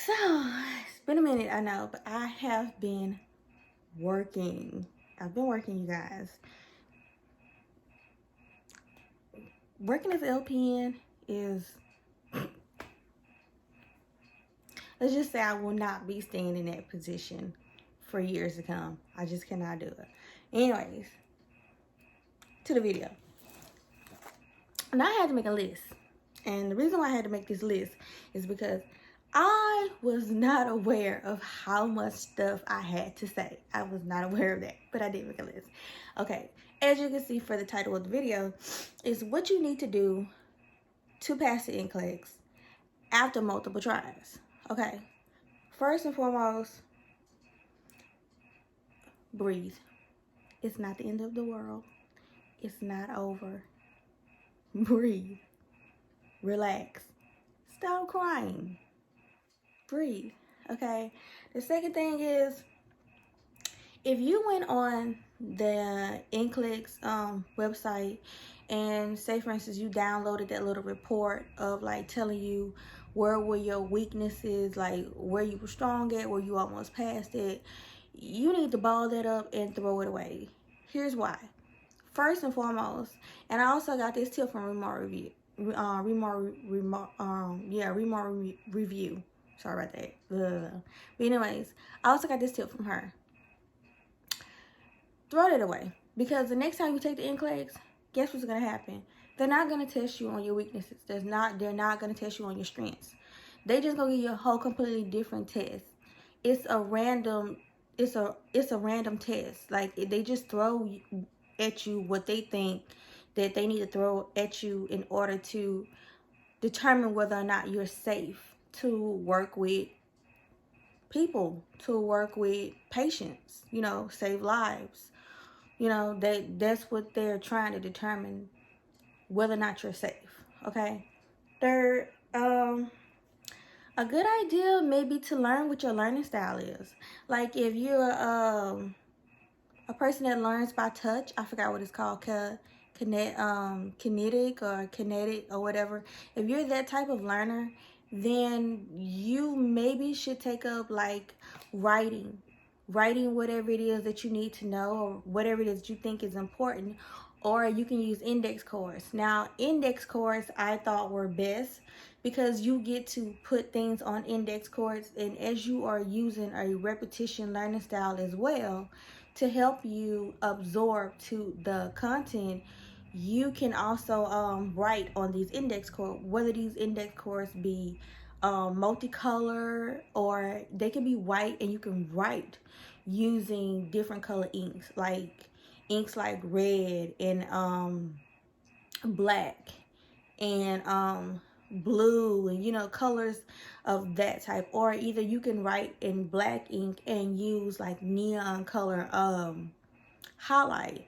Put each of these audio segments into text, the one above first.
So, it's been a minute, I know, but I have been working. I've been working, you guys. Working as LPN is, let's just say I will not be staying in that position for years to come. I just cannot do it. Anyways, to the video. Now I had to make a list. And the reason why I had to make this list is because I was not aware of how much stuff I had to say. I was not aware of that, but I did make a list. Okay, as you can see for the title of the video, is what you need to do to pass the Nclex after multiple tries. Okay, first and foremost, breathe. It's not the end of the world. It's not over. Breathe. Relax. Stop crying. Breathe. Okay. The second thing is, if you went on the Nclex website and say for instance you downloaded that little report of like telling you where were your weaknesses, like where you were strong at, where you almost passed it, you need to ball that up and throw it away. Here's why. First and foremost, and I also got this tip from Remar Review. Sorry about that. But anyways, I also got this tip from her. Throw it away, because the next time you take the Nclex, guess what's gonna happen? They're not gonna test you on your weaknesses. They're not gonna test you on your strengths. They just gonna give you a whole completely different test. It's a random test. Like they just throw at you what they think that they need to throw at you in order to determine whether or not you're safe to work with people, to work with patients, you know, save lives. You know, that's what they're trying to determine, whether or not you're safe. Okay. Third, a good idea maybe to learn what your learning style is. Like if you're a person that learns by touch, I forgot what it's called, kinetic or whatever. If you're that type of learner, then you maybe should take up like writing whatever it is that you need to know, or whatever it is that you think is important. Or you can use index cards. Now, index cards I thought were best because you get to put things on index cards, and as you are using a repetition learning style as well to help you absorb to the content, you can also write on these index cards, whether these index cards be multicolor or they can be white, and you can write using different color inks, like inks like red and black and blue, and you know, colors of that type. Or either you can write in black ink and use like neon color highlight,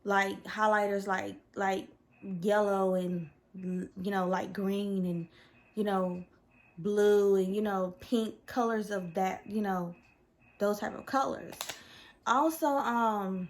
like highlighters like yellow and, you know, like green and, you know, blue and, you know, pink colors of that, you know, those type of colors. Also,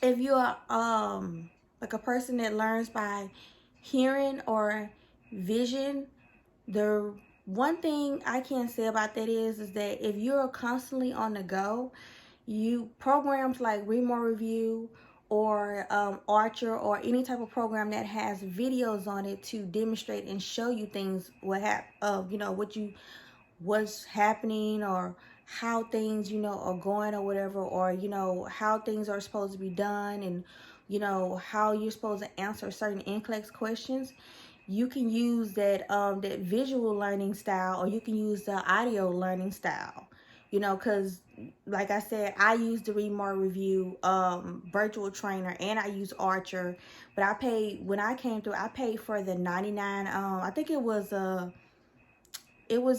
if you're like a person that learns by hearing or vision, the one thing I can say about that is that if you're constantly on the go, you programs like Remar Review or Archer or any type of program that has videos on it to demonstrate and show you things, you know, what's happening, or how things, you know, are going or whatever, or, you know, how things are supposed to be done, and, you know, how you're supposed to answer certain Nclex questions. You can use that that visual learning style, or you can use the audio learning style, you know, because like I said, I use the Remar Review virtual trainer, and I use Archer, but I paid, when I came through, I paid for the 99, I think it was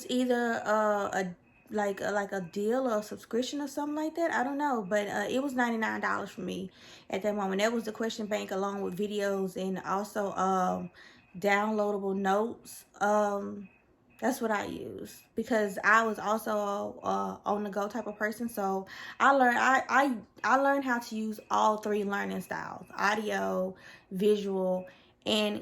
either like a deal or a subscription or something like that. I don't know, but it was $99 for me at that moment. That was the question bank along with videos and also downloadable notes. That's what I used because I was also on the go type of person. So I learned how to use all three learning styles: audio, visual, and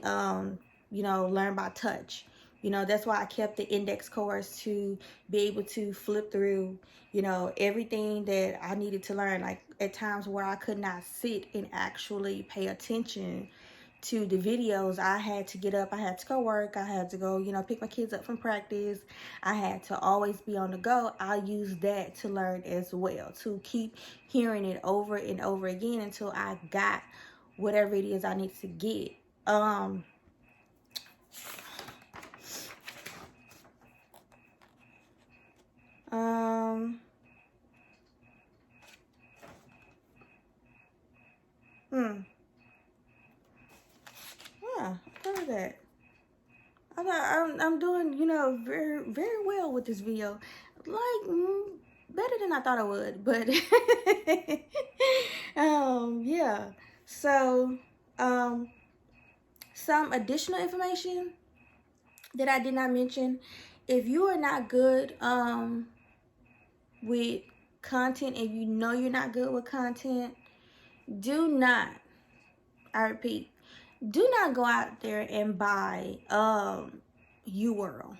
you know, learn by touch. You know, that's why I kept the index cards to be able to flip through, you know, everything that I needed to learn. Like at times where I could not sit and actually pay attention to the videos, I had to get up, I had to go work, I had to go, you know, pick my kids up from practice. I had to always be on the go. I used that to learn as well, to keep hearing it over and over again until I got whatever it is I need to get. Yeah, I heard that. I'm doing, you know, very, very well with this video. Like, better than I thought I would, but, yeah. So, some additional information that I did not mention. If you are not good, with content and you know you're not good with content, do not, I repeat, do not go out there and buy UWorld,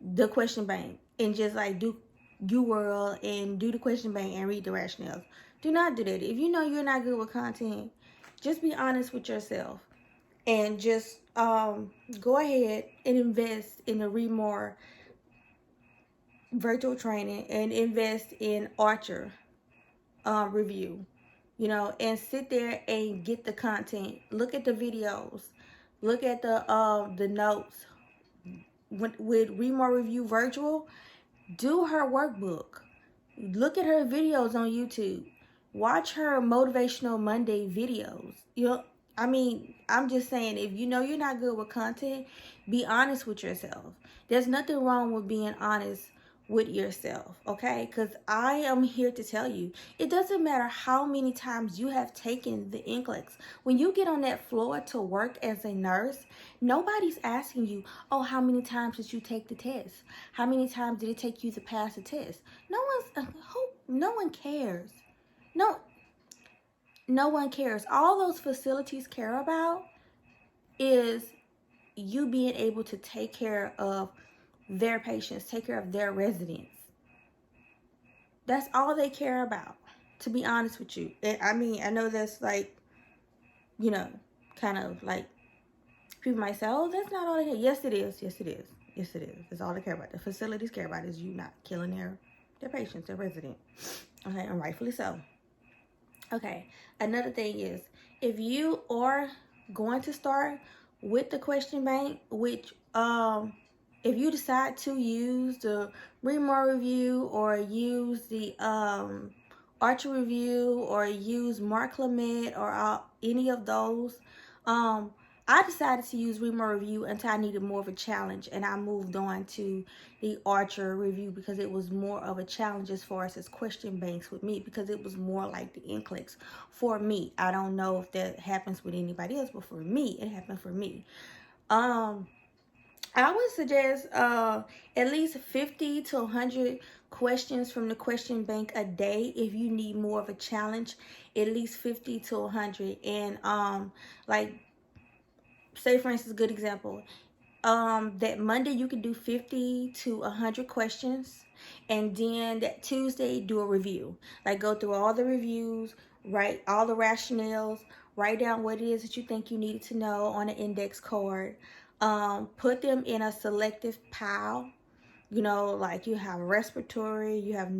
the question bank, and just like do UWorld and do the question bank and read the rationales. Do not do that. If you know you're not good with content, just be honest with yourself and just go ahead and invest in the Read More virtual training and invest in Archer review, you know, and sit there and get the content. Look at the videos, look at the notes. With Read More Review Virtual, do her workbook, look at her videos on YouTube, watch her Motivational Monday videos. You know, I mean, I'm just saying, if you know you're not good with content, be honest with yourself. There's nothing wrong with being honest with yourself, okay? Because I am here to tell you, it doesn't matter how many times you have taken the Nclex. When you get on that floor to work as a nurse, nobody's asking you, oh, how many times did you take the test? How many times did it take you to pass the test? No one cares. No one cares. All those facilities care about is you being able to take care of their patients, take care of their residents. That's all they care about, to be honest with you. I mean, I know that's like, you know, kind of like, people might say, oh, that's not all they care. Yes, it is. Yes, it is. Yes, it is. That's all they care about. The facilities care about is you not killing their patients, their residents. Okay, and rightfully so. Okay, another thing is, if you are going to start with the question bank, which if you decide to use the Read More Review or use the Archer Review or use Mark Clement or any of those, I decided to use Read More Review until I needed more of a challenge, and I moved on to the Archer Review because it was more of a challenge as far as question banks with me, because it was more like the Nclex for me. I don't know if that happens with anybody else, but for me, it happened for me. I would suggest at least 50 to 100 questions from the question bank a day if you need more of a challenge. At least 50 to 100. And like, say for instance, good example, that Monday you can do 50 to 100 questions, and then that Tuesday do a review. Like, go through all the reviews, write all the rationales, write down what it is that you think you needed to know on an index card. Put them in a selective pile. You know, like you have respiratory, you have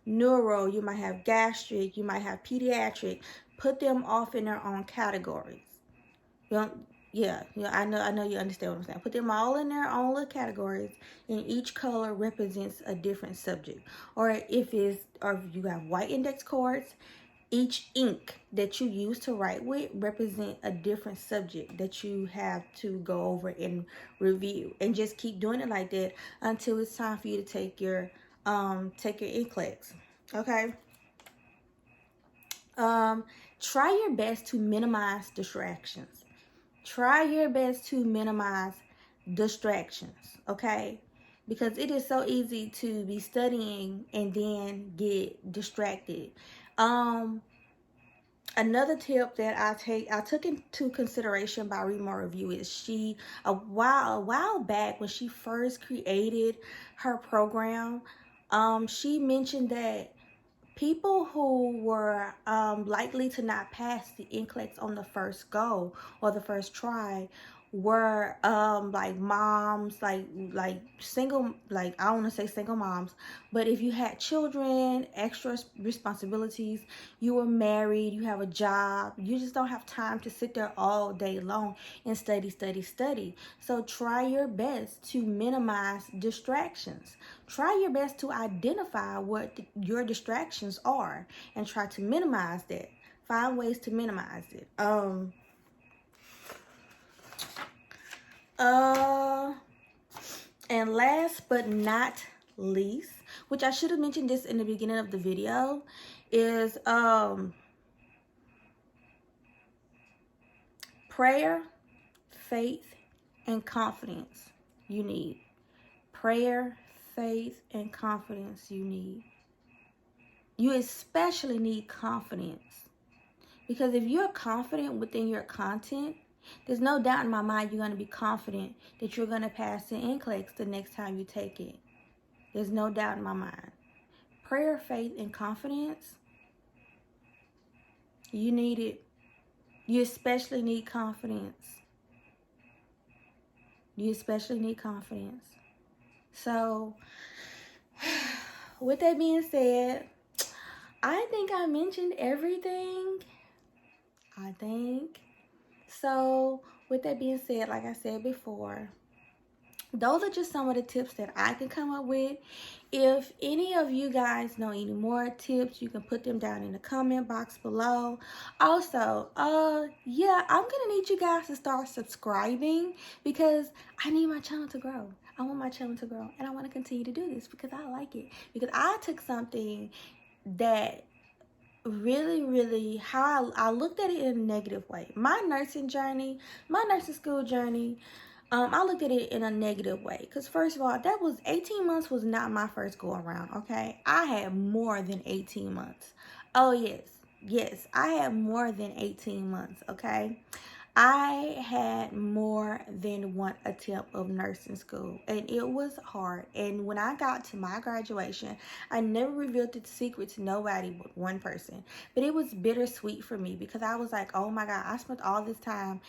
neuro, you might have gastric, you might have pediatric. Put them off in their own categories. You know, yeah, I know you understand what I'm saying. Put them all in their own little categories, and each color represents a different subject. Or if you have white index cards, each ink that you use to write with represent a different subject that you have to go over and review, and just keep doing it like that until it's time for you to take your Nclex. Okay. Try your best to minimize distractions. Try your best to minimize distractions, okay? Because it is so easy to be studying and then get distracted. Another tip that I took into consideration by reading my review is a while back when she first created her program, she mentioned that people who were likely to not pass the NCLEX on the first go or the first try were like moms, like single, like I don't want to say single moms, but if you had children, extra responsibilities, you were married, you have a job, you just don't have time to sit there all day long and study. So try your best to minimize distractions. Try your best to identify what your distractions are and try to minimize that. Find ways to minimize it. And last but not least, which I should have mentioned this in the beginning of the video, is prayer, faith, and confidence you need. Prayer, faith, and confidence you need. You especially need confidence, because if you're confident within your content, there's no doubt in my mind you're going to be confident that you're going to pass the NCLEX the next time you take it. There's no doubt in my mind. Prayer, faith, and confidence, you need it. You especially need confidence. You especially need confidence. So, with that being said, I think I mentioned everything. I think. So, with that being said, like I said before, those are just some of the tips that I can come up with. If any of you guys know any more tips, you can put them down in the comment box below. Also, yeah, I'm gonna need you guys to start subscribing because I need my channel to grow. I want my channel to grow, and I want to continue to do this because I like it. Because I took something that really how I looked at it in a negative way. My nursing journey, my nursing school journey, I looked at it in a negative way. Because first of all, that was 18 months was not my first go around, okay? I had more than 18 months. Oh, yes, I had more than 18 months, okay? I had more than one attempt of nursing school, and it was hard. And when I got to my graduation, I never revealed the secret to nobody but one person. But it was bittersweet for me because I was like, oh my God, I spent all this time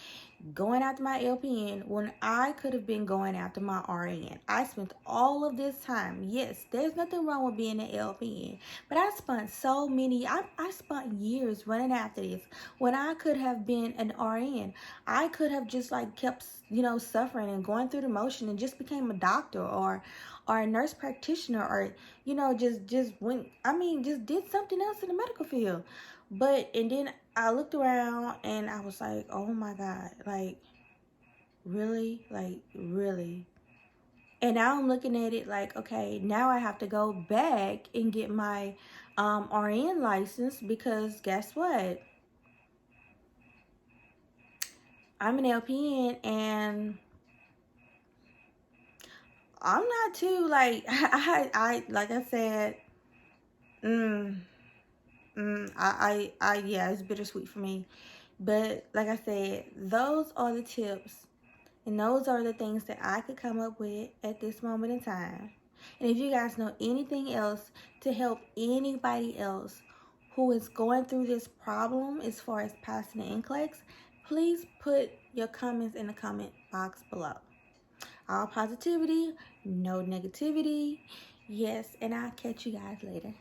going after my LPN when I could have been going after my RN. I spent all of this time. Yes, there's nothing wrong with being an LPN, but I spent I spent years running after this when I could have been an RN. I could have just like kept, suffering and going through the motion and just became a doctor or a nurse practitioner, or just did something else in the medical field. And then I looked around and I was like, oh my God, like, really? Like, really? And now I'm looking at it like, okay, now I have to go back and get my RN license because guess what? I'm an LPN and I'm not too, like, I like I said, yeah, it's bittersweet for me. But like I said, those are the tips and those are the things that I could come up with at this moment in time. And if you guys know anything else to help anybody else who is going through this problem as far as passing the NCLEX, please put your comments in the comment box below. All positivity, no negativity. Yes, and I'll catch you guys later.